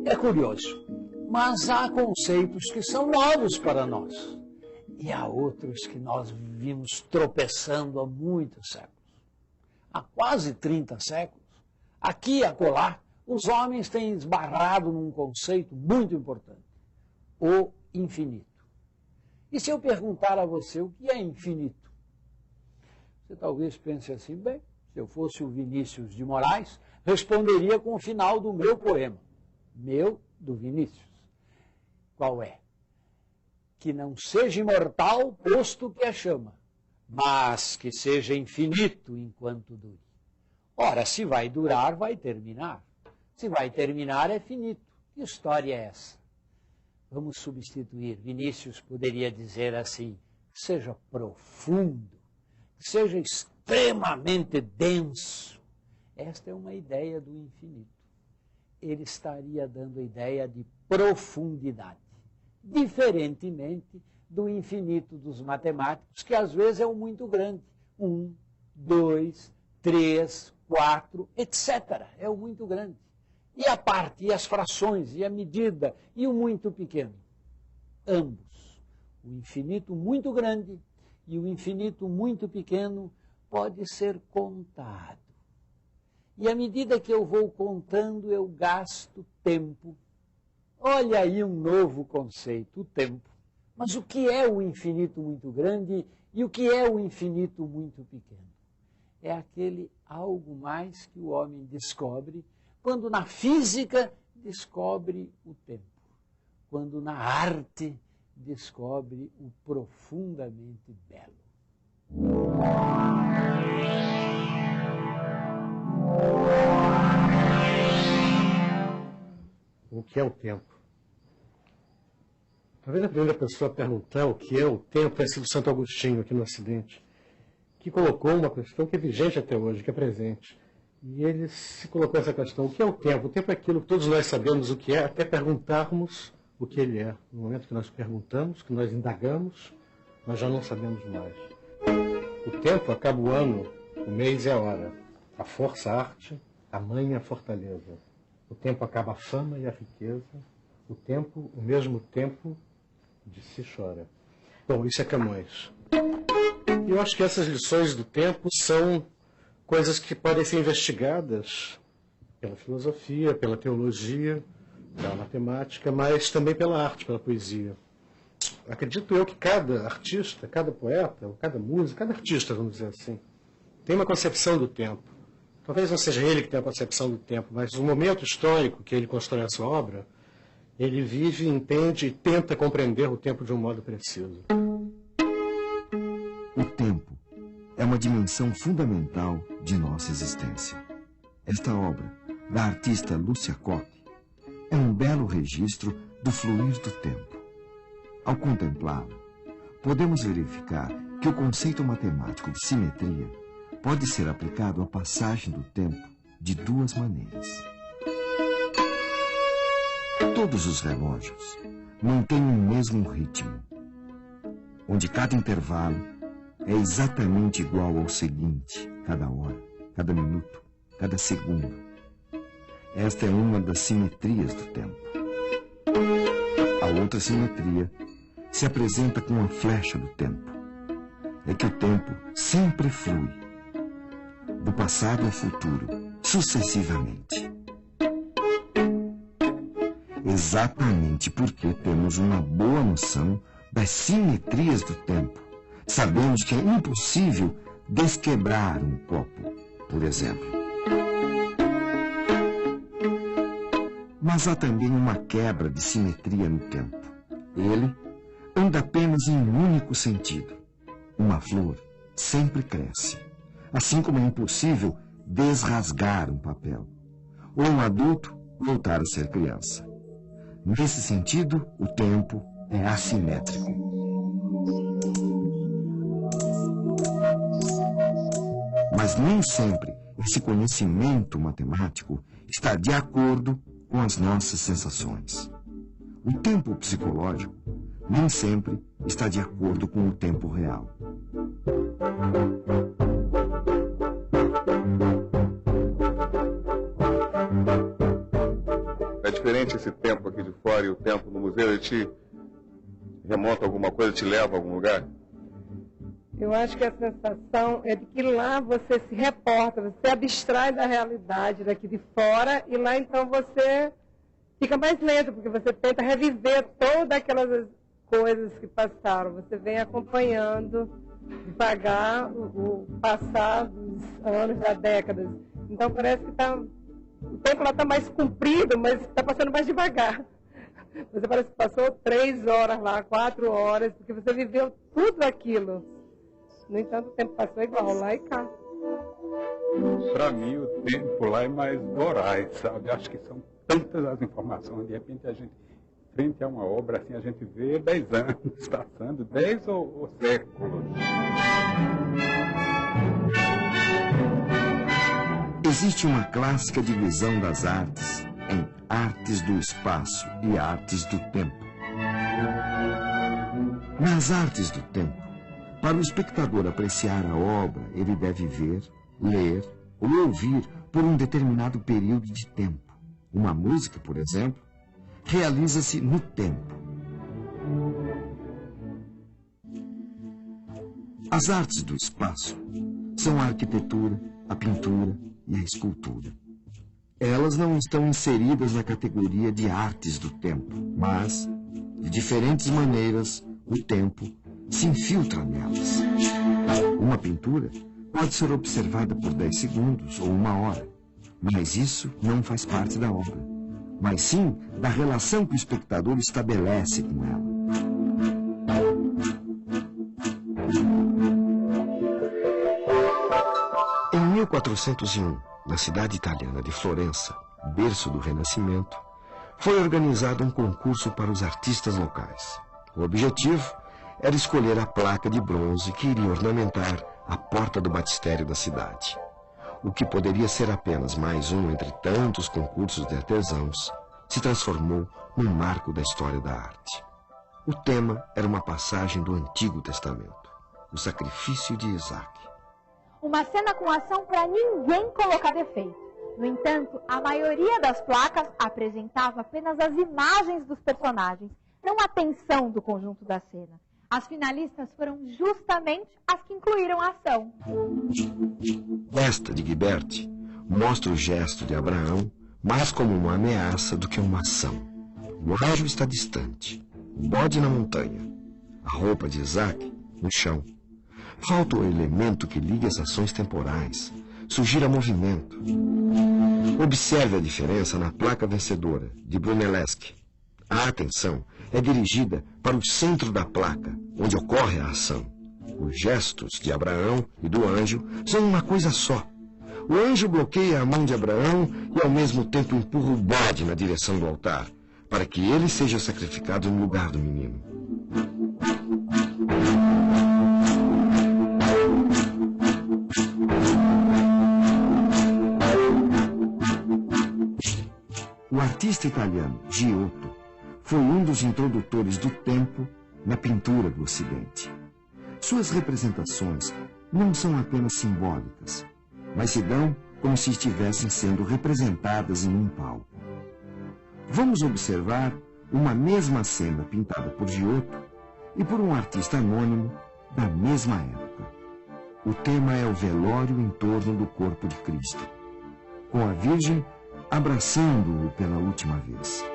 É curioso, mas há conceitos que são novos para nós. E há outros que nós vimos tropeçando há muitos séculos. Há quase 30 séculos, aqui e acolá, os homens têm esbarrado num conceito muito importante: o infinito. E se eu perguntar a você o que é infinito? Você talvez pense assim: bem, se eu fosse o Vinícius de Moraes, responderia com o final do meu poema. Meu, do Vinícius. Qual é? Que não seja imortal, posto que é chama, mas que seja infinito enquanto dure. Ora, se vai durar, vai terminar. Se vai terminar, é finito. Que história é essa? Vamos substituir. Vinícius poderia dizer assim: que seja profundo, que seja extremamente denso. Esta é uma ideia do infinito. Ele estaria dando a ideia de profundidade, diferentemente do infinito dos matemáticos, que às vezes é o muito grande. 1, 2, 3, 4, etc. É o muito grande. E a parte, e as frações, e a medida, e o muito pequeno. Ambos. O infinito muito grande e o infinito muito pequeno pode ser contado. E à medida que eu vou contando, eu gasto tempo. Olha aí um novo conceito, o tempo. Mas o que é o infinito muito grande e o que é o infinito muito pequeno? É aquele algo mais que o homem descobre quando na física descobre o tempo, quando na arte descobre o profundamente belo. O que é o tempo? Talvez a primeira pessoa a perguntar o que é o tempo tenha sido Santo Agostinho, aqui no Ocidente, que colocou uma questão que é vigente até hoje, que é presente. E ele se colocou essa questão: o que é o tempo? O tempo é aquilo que todos nós sabemos o que é, até perguntarmos o que ele é. No momento que nós perguntamos, que nós indagamos, nós já não sabemos mais. O tempo acaba o ano, o mês e a hora. A força, a arte, a mãe e a fortaleza. O tempo acaba a fama e a riqueza. O tempo, o mesmo tempo, de si chora. Bom, isso é Camões. E eu acho que essas lições do tempo são coisas que podem ser investigadas pela filosofia, pela teologia, pela matemática, mas também pela arte, pela poesia. Acredito eu que cada artista, cada poeta, ou cada músico, cada artista, vamos dizer assim, tem uma concepção do tempo. Talvez não seja ele que tenha a concepção do tempo, mas o momento histórico que ele constrói a sua obra, ele vive, entende e tenta compreender o tempo de um modo preciso. O tempo é uma dimensão fundamental de nossa existência. Esta obra, da artista Lúcia Coppi, é um belo registro do fluir do tempo. Ao contemplá-la, podemos verificar que o conceito matemático de simetria pode ser aplicado à passagem do tempo de duas maneiras. Todos os relógios mantêm o mesmo ritmo, onde cada intervalo é exatamente igual ao seguinte, cada hora, cada minuto, cada segundo. Esta é uma das simetrias do tempo. A outra simetria se apresenta com a flecha do tempo. É que o tempo sempre flui, do passado ao futuro, sucessivamente. Exatamente porque temos uma boa noção das simetrias do tempo, sabemos que é impossível desquebrar um copo, por exemplo. Mas há também uma quebra de simetria no tempo. Ele anda apenas em um único sentido. Uma flor sempre cresce, assim como é impossível desrasgar um papel, ou um adulto voltar a ser criança. Nesse sentido, o tempo é assimétrico. Mas nem sempre esse conhecimento matemático está de acordo com as nossas sensações. O tempo psicológico nem sempre está de acordo com o tempo real. É diferente esse tempo aqui de fora e o tempo no museu? Ele te remonta alguma coisa, te leva a algum lugar? Eu acho que a sensação é de que lá você se reporta, você abstrai da realidade daqui de fora e lá então você fica mais lento, porque você tenta reviver todas aquelas coisas que passaram. Você vem acompanhando devagar o passar dos anos, das décadas. Então parece que o tempo lá está mais comprido, mas está passando mais devagar. Você parece que passou 3 horas lá, 4 horas, porque você viveu tudo aquilo. No entanto, o tempo passou igual lá e cá. Para mim, o tempo lá é mais voraz, sabe? Acho que são tantas as informações. De repente, a gente, frente a uma obra, assim, a gente vê 10 anos passando, 10 ou séculos. Existe uma clássica divisão das artes em artes do espaço e artes do tempo. Nas artes do tempo, para o espectador apreciar a obra, ele deve ver, ler ou ouvir por um determinado período de tempo. Uma música, por exemplo, realiza-se no tempo. As artes do espaço são a arquitetura, a pintura e a escultura. Elas não estão inseridas na categoria de artes do tempo, mas, de diferentes maneiras, o tempo se infiltra nelas. Uma pintura pode ser observada por 10 segundos ou 1 hora, mas isso não faz parte da obra, mas sim da relação que o espectador estabelece com ela. Em 1401, na cidade italiana de Florença, berço do Renascimento, foi organizado um concurso para os artistas locais. O objetivo era escolher a placa de bronze que iria ornamentar a porta do batistério da cidade. O que poderia ser apenas mais um entre tantos concursos de artesãos, se transformou num marco da história da arte. O tema era uma passagem do Antigo Testamento, o sacrifício de Isaac. Uma cena com ação para ninguém colocar defeito. No entanto, a maioria das placas apresentava apenas as imagens dos personagens, não a tensão do conjunto da cena. As finalistas foram justamente as que incluíram a ação. Esta de Guibert mostra o gesto de Abraão mais como uma ameaça do que uma ação. O anjo está distante, o bode na montanha, a roupa de Isaac no chão. Falta o elemento que liga as ações temporais, sugira movimento. Observe a diferença na placa vencedora, de Brunelleschi. A atenção é dirigida para o centro da placa, onde ocorre a ação. Os gestos de Abraão e do anjo são uma coisa só. O anjo bloqueia a mão de Abraão e ao mesmo tempo empurra o bode na direção do altar, para que ele seja sacrificado no lugar do menino. O artista italiano Giotto foi um dos introdutores do tempo na pintura do Ocidente. Suas representações não são apenas simbólicas, mas se dão como se estivessem sendo representadas em um palco. Vamos observar uma mesma cena pintada por Giotto e por um artista anônimo da mesma época. O tema é o velório em torno do corpo de Cristo, com a Virgem abraçando-o pela última vez.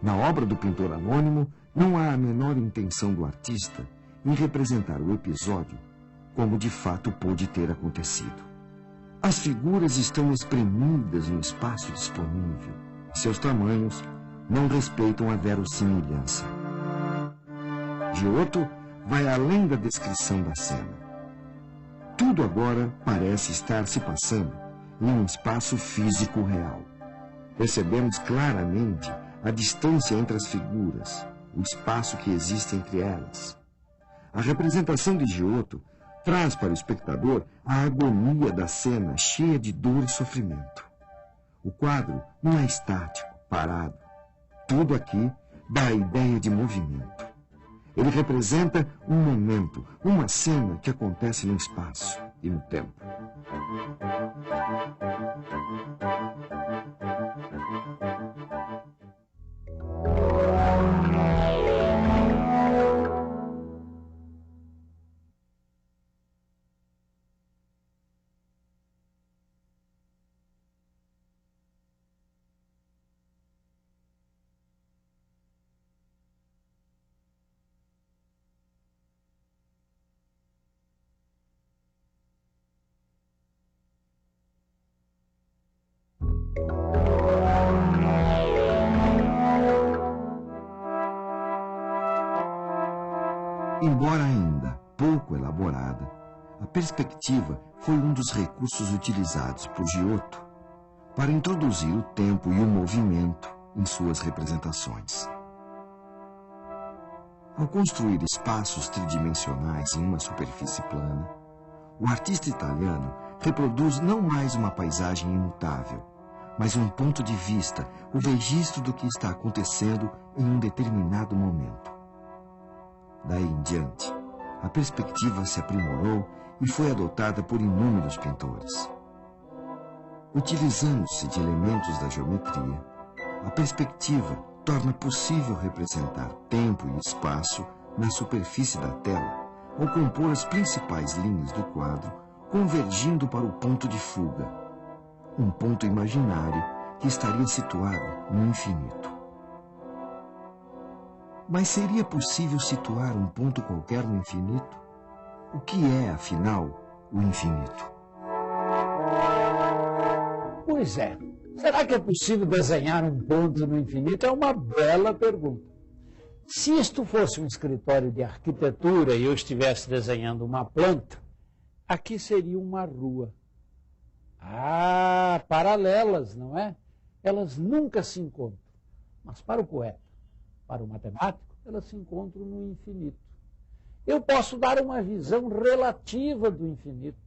Na obra do pintor anônimo, não há a menor intenção do artista em representar o episódio como de fato pôde ter acontecido. As figuras estão espremidas no espaço disponível. Seus tamanhos não respeitam a verossimilhança. Giotto vai além da descrição da cena. Tudo agora parece estar se passando em um espaço físico real. Percebemos claramente a distância entre as figuras, o espaço que existe entre elas. A representação de Giotto traz para o espectador a agonia da cena cheia de dor e sofrimento. O quadro não é estático, parado. Tudo aqui dá a ideia de movimento. Ele representa um momento, uma cena que acontece no espaço e no tempo. Embora ainda pouco elaborada, a perspectiva foi um dos recursos utilizados por Giotto para introduzir o tempo e o movimento em suas representações. Ao construir espaços tridimensionais em uma superfície plana, o artista italiano reproduz não mais uma paisagem imutável, mas um ponto de vista, o registro do que está acontecendo em um determinado momento. Daí em diante, a perspectiva se aprimorou e foi adotada por inúmeros pintores. Utilizando-se de elementos da geometria, a perspectiva torna possível representar tempo e espaço na superfície da tela, ao compor as principais linhas do quadro, convergindo para o ponto de fuga, um ponto imaginário que estaria situado no infinito. Mas seria possível situar um ponto qualquer no infinito? O que é, afinal, o infinito? Pois é. Será que é possível desenhar um ponto no infinito? É uma bela pergunta. Se isto fosse um escritório de arquitetura e eu estivesse desenhando uma planta, aqui seria uma rua. Ah, paralelas, não é? Elas nunca se encontram. Mas para o poeta, para o matemático, elas se encontram no infinito. Eu posso dar uma visão relativa do infinito.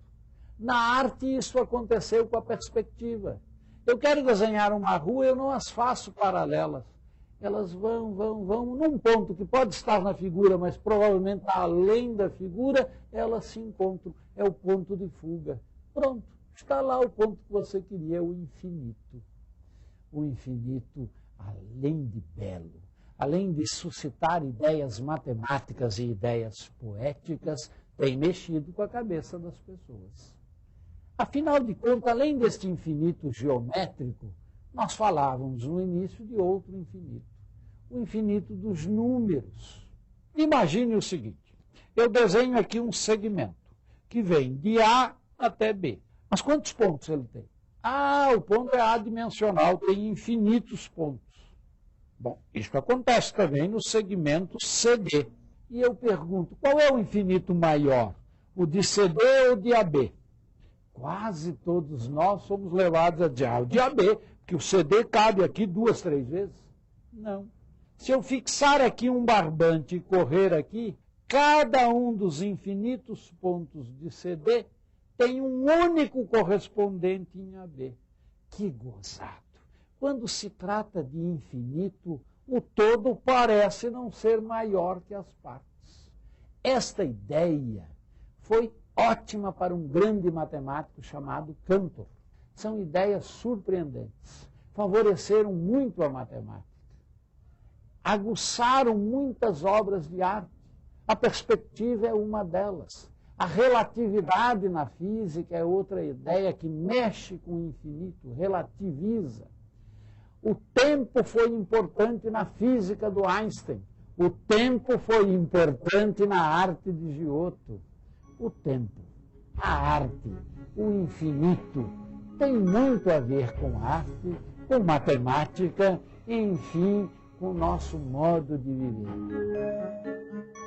Na arte, isso aconteceu com a perspectiva. Eu quero desenhar uma rua, eu não as faço paralelas. Elas vão num ponto que pode estar na figura, mas provavelmente além da figura, elas se encontram. É o ponto de fuga. Pronto, está lá o ponto que você queria, o infinito. O infinito, além de belo, além de suscitar ideias matemáticas e ideias poéticas, tem mexido com a cabeça das pessoas. Afinal de contas, além deste infinito geométrico, nós falávamos no início de outro infinito, o infinito dos números. Imagine o seguinte, eu desenho aqui um segmento que vem de A até B. Mas quantos pontos ele tem? Ah, o ponto é adimensional, tem infinitos pontos. Bom, isso acontece também no segmento CD. E eu pergunto, qual é o infinito maior? O de CD ou o de AB? Quase todos nós somos levados a dizer, o de AB, porque o CD cabe aqui 2, 3 vezes. Não. Se eu fixar aqui um barbante e correr aqui, cada um dos infinitos pontos de CD tem um único correspondente em AB. Que gozado! Quando se trata de infinito, o todo parece não ser maior que as partes. Esta ideia foi ótima para um grande matemático chamado Cantor. São ideias surpreendentes. Favoreceram muito a matemática. Aguçaram muitas obras de arte. A perspectiva é uma delas. A relatividade na física é outra ideia que mexe com o infinito, relativiza. O tempo foi importante na física do Einstein. O tempo foi importante na arte de Giotto. O tempo, a arte, o infinito, tem muito a ver com arte, com matemática, enfim, com o nosso modo de viver.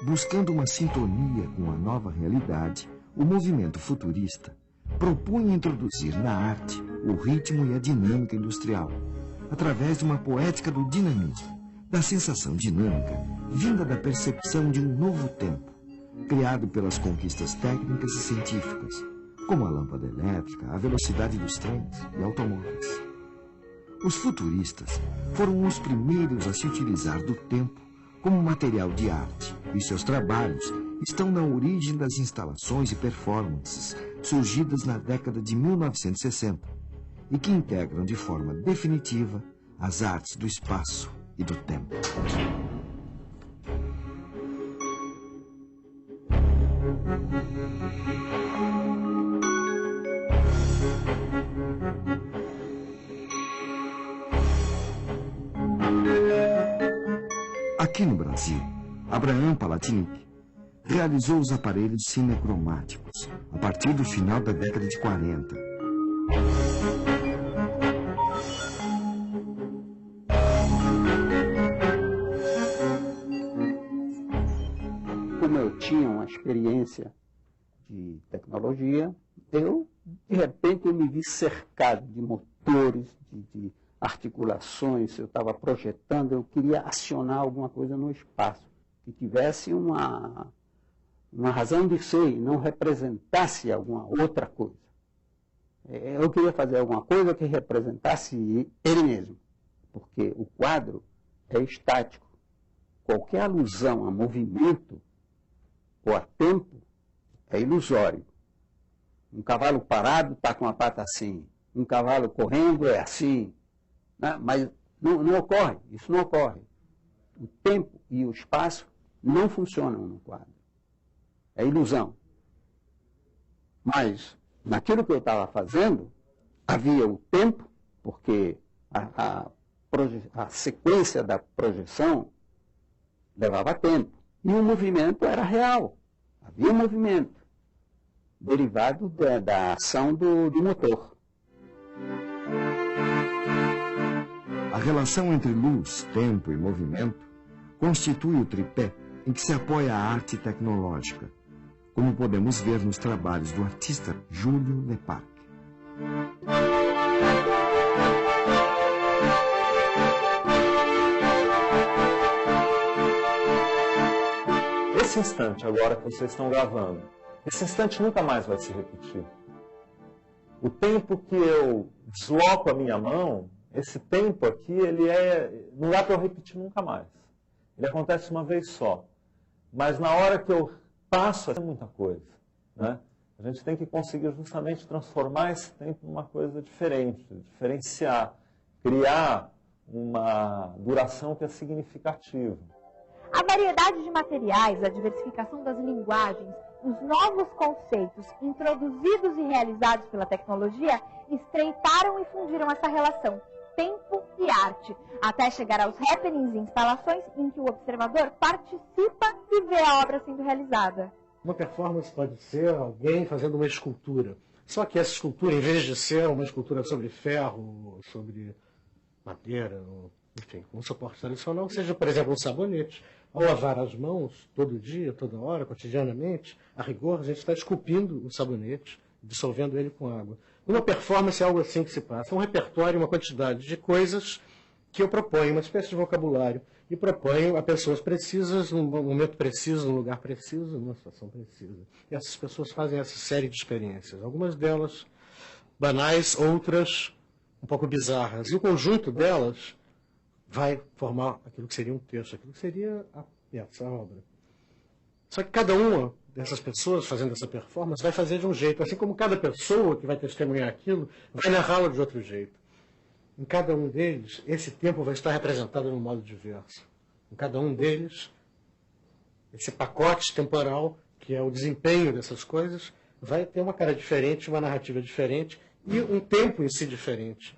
Buscando uma sintonia com a nova realidade, o movimento futurista propunha introduzir na arte o ritmo e a dinâmica industrial, através de uma poética do dinamismo, da sensação dinâmica vinda da percepção de um novo tempo, criado pelas conquistas técnicas e científicas, como a lâmpada elétrica, a velocidade dos trens e automóveis. Os futuristas foram os primeiros a se utilizar do tempo como material de arte, e seus trabalhos estão na origem das instalações e performances surgidas na década de 1960 e que integram de forma definitiva as artes do espaço e do tempo. Aqui no Brasil, Abraham Palatinic realizou os aparelhos cinecromáticos a partir do final da década de 40. como eu tinha uma experiência de tecnologia, de repente, eu me vi cercado de motores, de articulações, eu estava projetando, eu queria acionar alguma coisa no espaço, que tivesse uma razão de ser e não representasse alguma outra coisa. Eu queria fazer alguma coisa que representasse ele mesmo, porque o quadro é estático. Qualquer alusão a movimento ou a tempo é ilusório. Um cavalo parado está com a pata assim, um cavalo correndo é assim, né? Mas não ocorre, isso não ocorre. O tempo e o espaço não funcionam no quadro. É ilusão. Mas, naquilo que eu estava fazendo, havia o tempo, porque a sequência da projeção levava tempo. E o movimento era real. Havia um movimento derivado da ação do motor. A relação entre luz, tempo e movimento constitui o tripé em que se apoia a arte tecnológica, como podemos ver nos trabalhos do artista Júlio Lepac. Esse instante agora que vocês estão gravando, esse instante nunca mais vai se repetir. O tempo que eu desloco a minha mão, esse tempo aqui, não dá para eu repetir nunca mais. Ele acontece uma vez só. Mas na hora que eu passo, é muita coisa, né? A gente tem que conseguir justamente transformar esse tempo numa coisa diferente, diferenciar, criar uma duração que é significativa. A variedade de materiais, a diversificação das linguagens, os novos conceitos introduzidos e realizados pela tecnologia estreitaram e fundiram essa relação, tempo e arte, até chegar aos happenings e instalações em que o observador participa e vê a obra sendo realizada. Uma performance pode ser alguém fazendo uma escultura. Só que essa escultura, em vez de ser uma escultura sobre ferro, sobre madeira, enfim, um suporte tradicional, seja, por exemplo, um sabonete. Ao lavar as mãos, todo dia, toda hora, cotidianamente, a rigor, a gente está esculpindo o sabonete, dissolvendo ele com água. Uma performance é algo assim que se passa. Um repertório, uma quantidade de coisas que eu proponho, uma espécie de vocabulário, e proponho a pessoas precisas, num momento preciso, num lugar preciso, numa situação precisa. E essas pessoas fazem essa série de experiências. Algumas delas banais, outras um pouco bizarras. E o conjunto delas vai formar aquilo que seria um texto, aquilo que seria a peça, a obra. Só que cada uma dessas pessoas fazendo essa performance vai fazer de um jeito, assim como cada pessoa que vai testemunhar aquilo vai narrá-lo de outro jeito. Em cada um deles, esse tempo vai estar representado de um modo diverso. Em cada um deles, esse pacote temporal, que é o desempenho dessas coisas, vai ter uma cara diferente, uma narrativa diferente e um tempo em si diferente.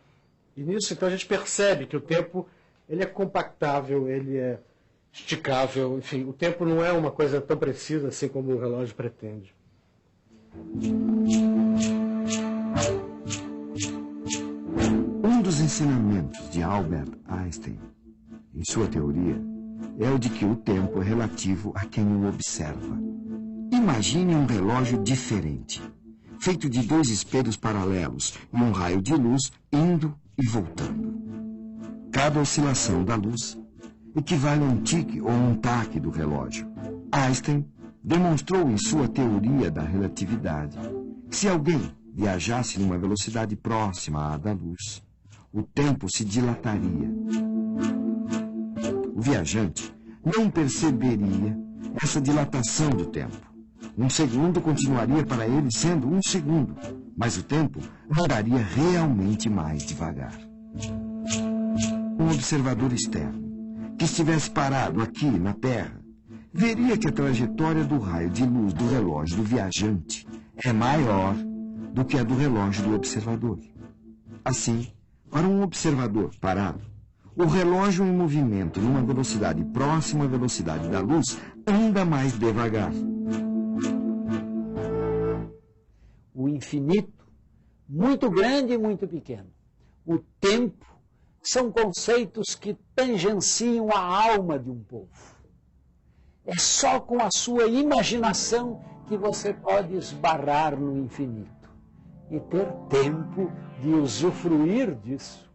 E nisso, então, a gente percebe que o tempo ele é compactável, ele é esticável, enfim, o tempo não é uma coisa tão precisa assim como o relógio pretende. Um dos ensinamentos de Albert Einstein, em sua teoria, é o de que o tempo é relativo a quem o observa. Imagine um relógio diferente, feito de dois espelhos paralelos e um raio de luz indo e voltando. Cada oscilação da luz equivale a um tique ou um taque do relógio. Einstein demonstrou em sua teoria da relatividade que se alguém viajasse numa velocidade próxima à da luz, o tempo se dilataria. O viajante não perceberia essa dilatação do tempo. Um segundo continuaria para ele sendo um segundo, mas o tempo andaria realmente mais devagar. Um observador externo, que estivesse parado aqui na Terra, veria que a trajetória do raio de luz do relógio do viajante é maior do que a do relógio do observador. Assim, para um observador parado, o relógio em movimento numa velocidade próxima à velocidade da luz anda mais devagar. O infinito, muito grande e muito pequeno. O tempo são conceitos que tangenciam a alma de um povo. É só com a sua imaginação que você pode esbarrar no infinito e ter tempo de usufruir disso.